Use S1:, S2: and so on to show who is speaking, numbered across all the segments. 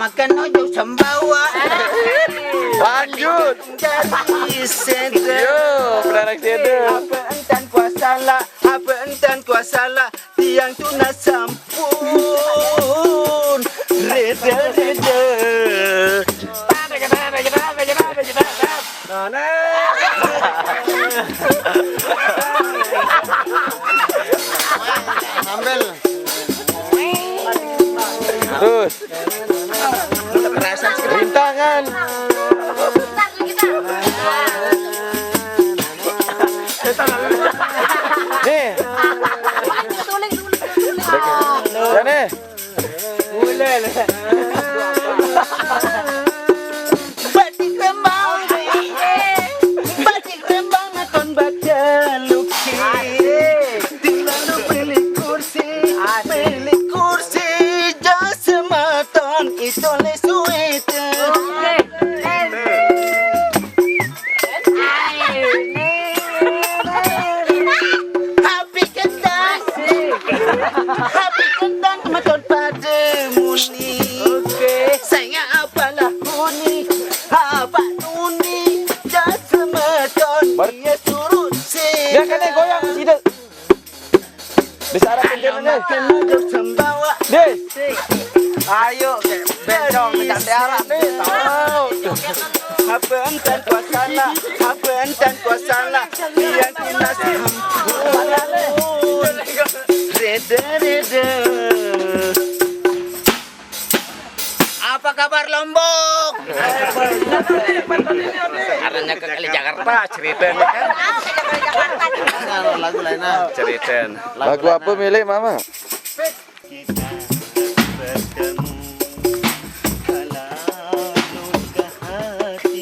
S1: makan ojo sembawa.
S2: Lanjut.
S1: Dari senter.
S2: Yo, beranak seder.
S1: Apa entan kuasalah, apa entan kuasalah, tiang tuna sampun. Reda reda.
S3: Ambil.
S2: Terus. Rintangan. Nih. Ya nih.
S1: Batik Rembang, batik Rembang nakon baca lukis. Tinggal pilih kursi jasa maton itu lesuite. Happy kentang maton pada muni. Saya apalah muni, apa nuni jasa maton dia turut sih.
S2: Dia kan goyang tidak. Bisa arah kendaraan
S1: Kena sembawa.
S2: deh.
S1: Ayo bencong minta darah nih. Apa entan kuasalah, apa entan kuasalah, yang kita sambut. Reda reda. Apa kabar Lombok? Arahnya ke Kali Jakarta ceritanya kan.
S3: Lagu lainnya.
S1: Cerita.
S2: Lagu apa milih Mama?
S1: Kita bertemu kalau luka hati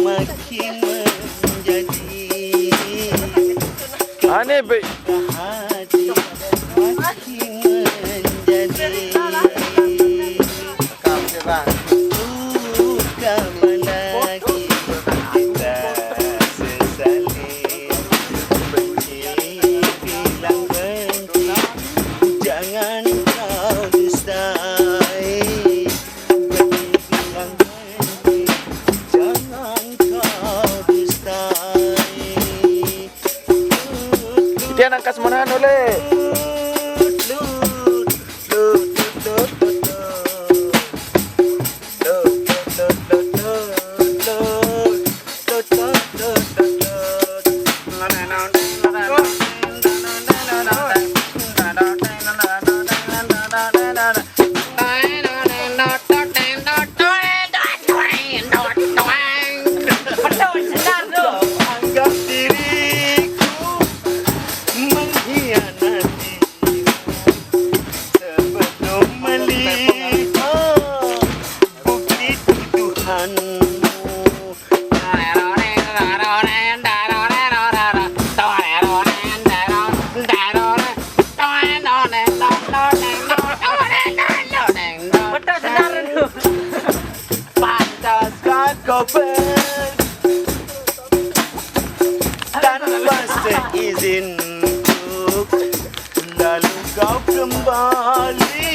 S1: makin menjadi
S2: Aneh be.
S1: hati makin menjadi
S3: Kamu sih bang.
S1: luka lagi kita sesali benci bilang benci jangan kau dustai benci bilang benci jangan kau dustai.
S2: Dia nangkas mana oleh.
S1: Anggap diriku mengkhianati sebelum melihat bukti tuduhanmu. Pantaskah kau pergi tanpa seizinku, lalu kau kembali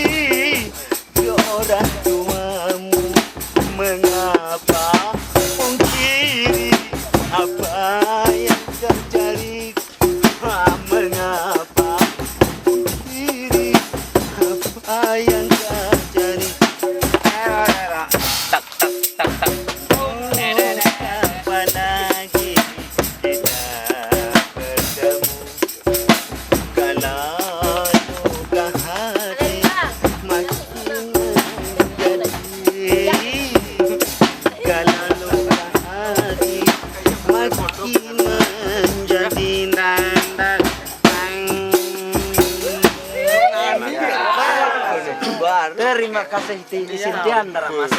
S1: ke orang tuamu? Mengapa pungkiri apa yang kau cari? Mengapa pungkiri apa yang kau cari? Tak tak tak tak. Apa lagi kita bertemu kalau luka hati makin menjadi, kalau luka hati makin menjadi.
S3: Terima kasih di Sintian Mas.